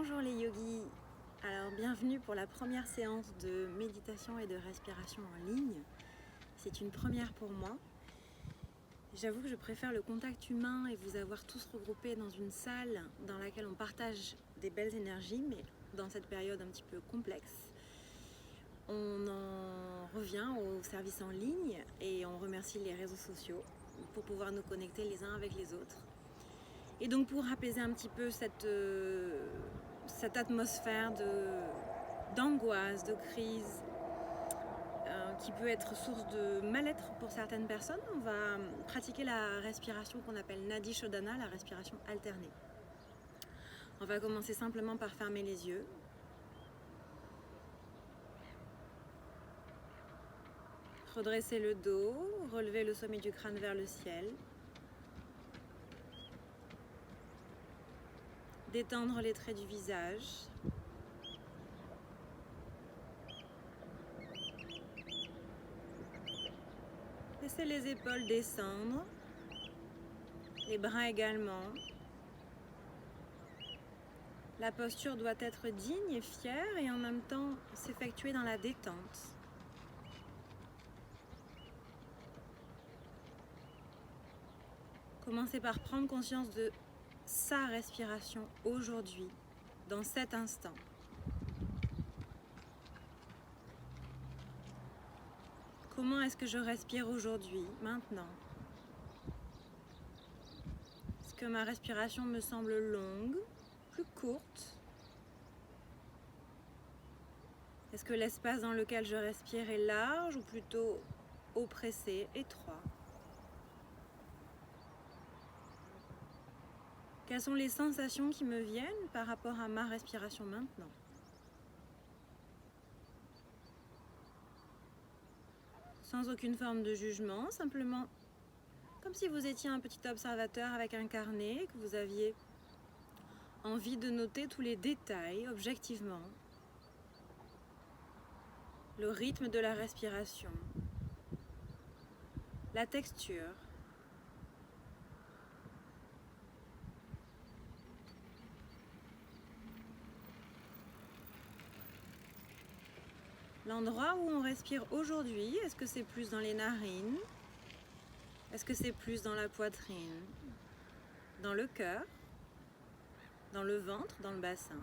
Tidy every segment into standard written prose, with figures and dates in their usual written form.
Bonjour les yogis. Alors bienvenue pour la première séance de méditation et de respiration en ligne. C'est une première pour moi. J'avoue que je préfère le contact humain et vous avoir tous regroupés dans une salle dans laquelle on partage des belles énergies, mais dans cette période un petit peu complexe. On en revient au service en ligne et on remercie les réseaux sociaux pour pouvoir nous connecter les uns avec les autres. Et donc pour apaiser un petit peu cette atmosphère d'angoisse, de crise, qui peut être source de mal-être pour certaines personnes, on va pratiquer la respiration qu'on appelle Nadi Shodhana, la respiration alternée. On va commencer simplement par fermer les yeux. Redresser le dos, relever le sommet du crâne vers le ciel. Détendre les traits du visage. Laissez les épaules descendre, les bras également. La posture doit être digne et fière et en même temps s'effectuer dans la détente. Commencez par prendre conscience de sa respiration aujourd'hui, dans cet instant. Comment est-ce que je respire aujourd'hui, maintenant? Est-ce que ma respiration me semble longue, plus courte? Est-ce que l'espace dans lequel je respire est large ou plutôt oppressé, étroit? Quelles sont les sensations qui me viennent par rapport à ma respiration maintenant? Sans aucune forme de jugement, simplement comme si vous étiez un petit observateur avec un carnet, que vous aviez envie de noter tous les détails objectivement. Le rythme de la respiration, la texture. L'endroit où on respire aujourd'hui, est-ce que c'est plus dans les narines? Est-ce que c'est plus dans la poitrine? Dans le cœur? Dans le ventre? Dans le bassin?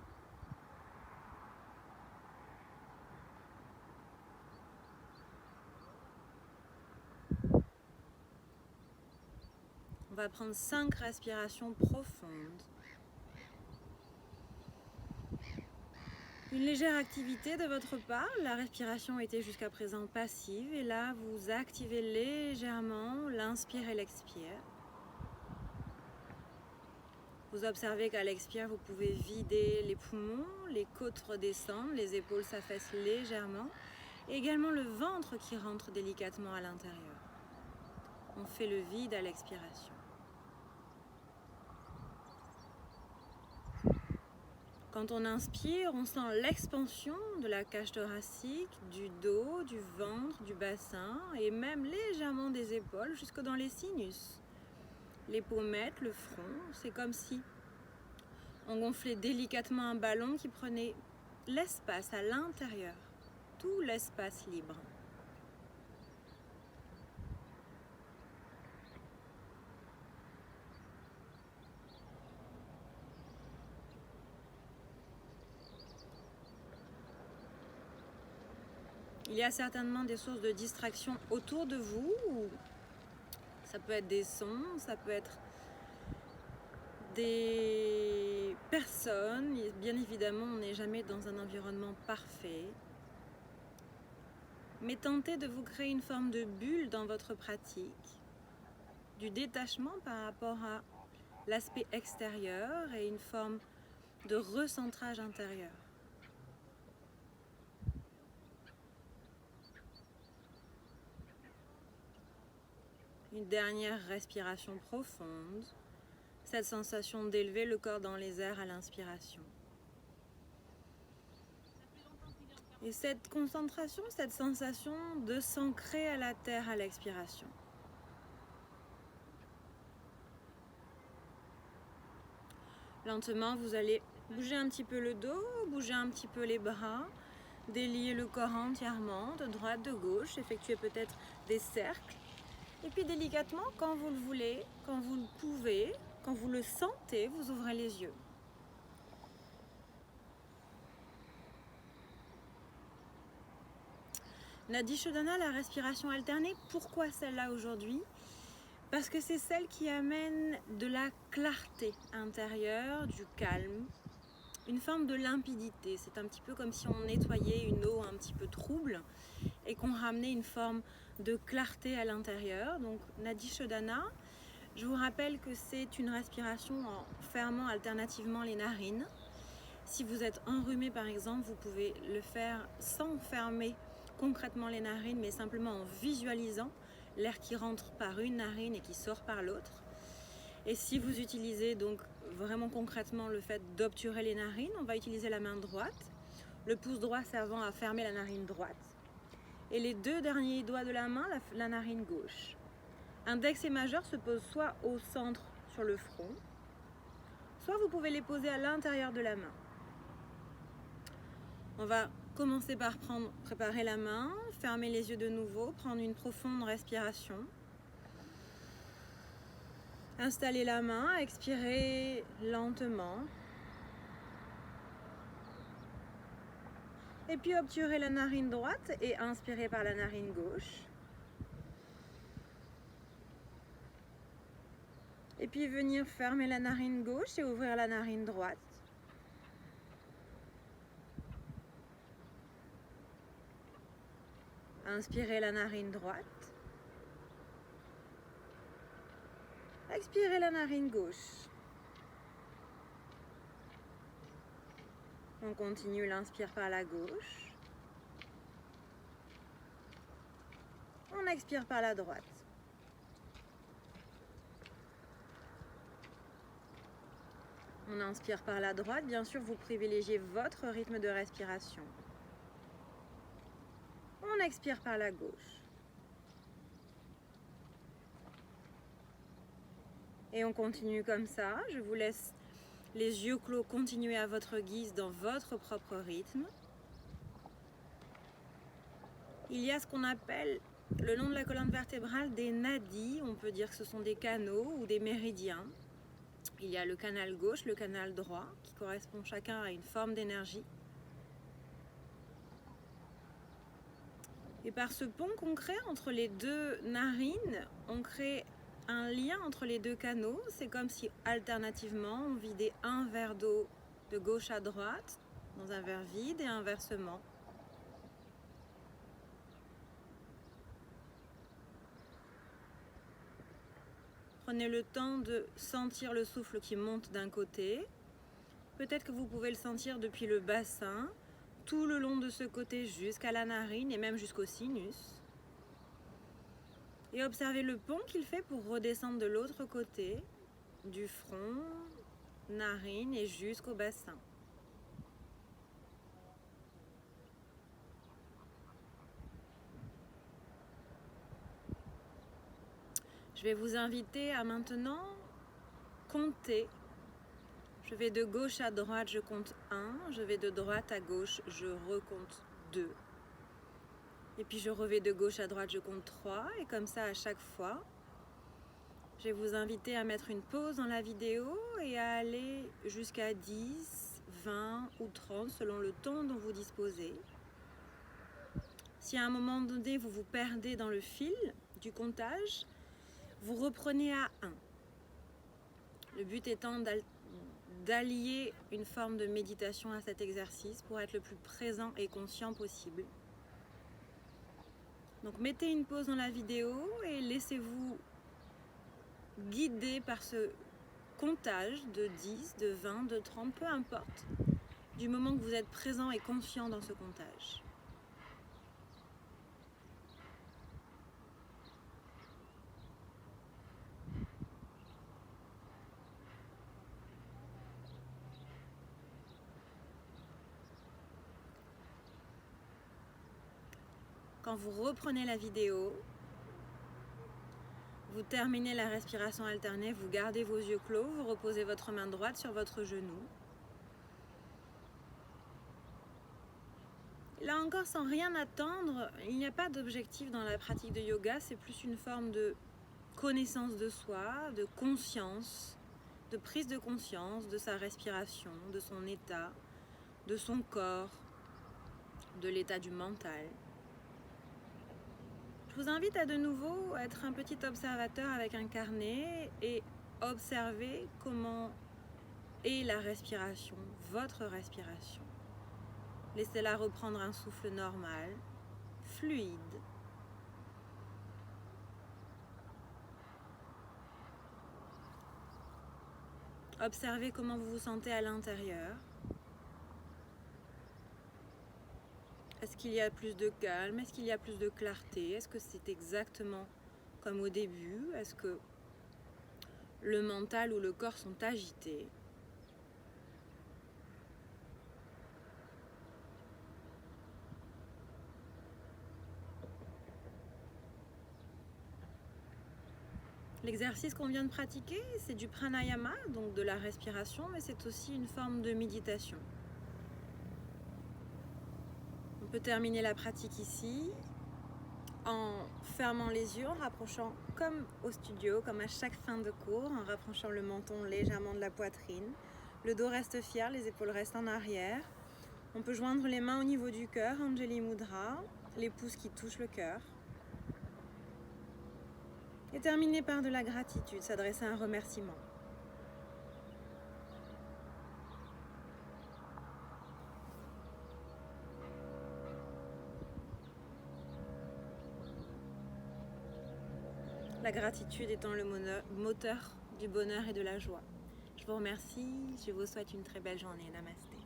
On va prendre 5 respirations profondes. Une légère activité de votre part, la respiration était jusqu'à présent passive et là vous activez légèrement l'inspire et l'expire. Vous observez qu'à l'expire vous pouvez vider les poumons, les côtes redescendent, les épaules s'affaissent légèrement et également le ventre qui rentre délicatement à l'intérieur. On fait le vide à l'expiration. Quand on inspire, on sent l'expansion de la cage thoracique, du dos, du ventre, du bassin et même légèrement des épaules jusque dans les sinus. Les pommettes, le front, c'est comme si on gonflait délicatement un ballon qui prenait l'espace à l'intérieur, tout l'espace libre. Il y a certainement des sources de distraction autour de vous. Ça peut être des sons, ça peut être des personnes. Bien évidemment, on n'est jamais dans un environnement parfait. Mais tentez de vous créer une forme de bulle dans votre pratique, du détachement par rapport à l'aspect extérieur et une forme de recentrage intérieur. Une dernière respiration profonde, cette sensation d'élever le corps dans les airs à l'inspiration. Et cette concentration, cette sensation de s'ancrer à la terre à l'expiration. Lentement, vous allez Bougez un petit peu le dos, bougez un petit peu les bras, déliez le corps entièrement, de droite, de gauche, effectuez peut-être des cercles. Et puis délicatement, quand vous le voulez, quand vous le pouvez, quand vous le sentez, vous ouvrez les yeux. Nadi Shodhana, la respiration alternée, pourquoi celle-là aujourd'hui? Parce que c'est celle qui amène de la clarté intérieure, du calme, une forme de limpidité. C'est un petit peu comme si on nettoyait une eau un petit peu trouble et qu'on ramenait une forme de clarté à l'intérieur. Donc Nadi Shodhana, je vous rappelle que c'est une respiration en fermant alternativement les narines. Si vous êtes enrhumé par exemple, vous pouvez le faire sans fermer concrètement les narines, mais simplement en visualisant l'air qui rentre par une narine et qui sort par l'autre. Et si vous utilisez donc vraiment concrètement le fait d'obturer les narines, on va utiliser la main droite, le pouce droit servant à fermer la narine droite, et les deux derniers doigts de la main, la narine gauche. Index et majeur se posent soit au centre sur le front, soit vous pouvez les poser à l'intérieur de la main. On va commencer par préparer la main, fermer les yeux de nouveau, prendre une profonde respiration. Installer la main, expirer lentement. Et puis obturer la narine droite et inspirer par la narine gauche. Et puis venir fermer la narine gauche et ouvrir la narine droite. Inspirez la narine droite. Expirez la narine gauche. On continue l'inspire par la gauche. On expire par la droite. On inspire par la droite. Bien sûr, vous privilégiez votre rythme de respiration. On expire par la gauche. Et on continue comme ça. Je vous laisse les yeux clos continuer à votre guise dans votre propre rythme. Il y a ce qu'on appelle le long de la colonne vertébrale des nadis. On peut dire que ce sont des canaux ou des méridiens. Il y a le canal gauche, le canal droit, qui correspond chacun à une forme d'énergie. Et par ce pont qu'on crée entre les deux narines, on crée un lien entre les deux canaux. C'est comme si alternativement on vidait un verre d'eau de gauche à droite dans un verre vide et inversement. Prenez le temps de sentir le souffle qui monte d'un côté. Peut-être que vous pouvez le sentir depuis le bassin, tout le long de ce côté jusqu'à la narine et même jusqu'au sinus. Et observez le pont qu'il fait pour redescendre de l'autre côté, du front, narine et jusqu'au bassin. Je vais vous inviter à maintenant compter. Je vais de gauche à droite, je compte 1. Je vais de droite à gauche, je recompte 2. Et puis je reviens de gauche à droite, je compte 3. Et comme ça à chaque fois. Je vais vous inviter à mettre une pause dans la vidéo et à aller jusqu'à 10, 20 ou 30 selon le temps dont vous disposez. Si à un moment donné vous vous perdez dans le fil du comptage, vous reprenez à 1. Le but étant d'allier une forme de méditation à cet exercice pour être le plus présent et conscient possible. Donc mettez une pause dans la vidéo et laissez-vous guidé par ce comptage de 10, de 20, de 30, peu importe, du moment que vous êtes présent et conscient dans ce comptage. Quand vous reprenez la vidéo, vous terminez la respiration alternée, vous gardez vos yeux clos, vous reposez votre main droite sur votre genou. Là encore, sans rien attendre, il n'y a pas d'objectif dans la pratique de yoga, c'est plus une forme de connaissance de soi, de conscience, de prise de conscience de sa respiration, de son état, de son corps, de l'état du mental. Je vous invite à de nouveau être un petit observateur avec un carnet et observer comment est la respiration, votre respiration. Laissez-la reprendre un souffle normal, fluide. Observez comment vous vous sentez à l'intérieur. Est-ce qu'il y a plus de calme? Est-ce qu'il y a plus de clarté? Est-ce que c'est exactement comme au début? Est-ce que le mental ou le corps sont agités? L'exercice qu'on vient de pratiquer, c'est du pranayama, donc de la respiration, mais c'est aussi une forme de méditation. On peut terminer la pratique ici en fermant les yeux, en rapprochant comme au studio, comme à chaque fin de cours, en rapprochant le menton légèrement de la poitrine. Le dos reste fier, les épaules restent en arrière. On peut joindre les mains au niveau du cœur, Anjali Mudra, les pouces qui touchent le cœur. Et terminer par de la gratitude, s'adresser à un remerciement. La gratitude étant le moteur du bonheur et de la joie. Je vous remercie, je vous souhaite une très belle journée. Namasté.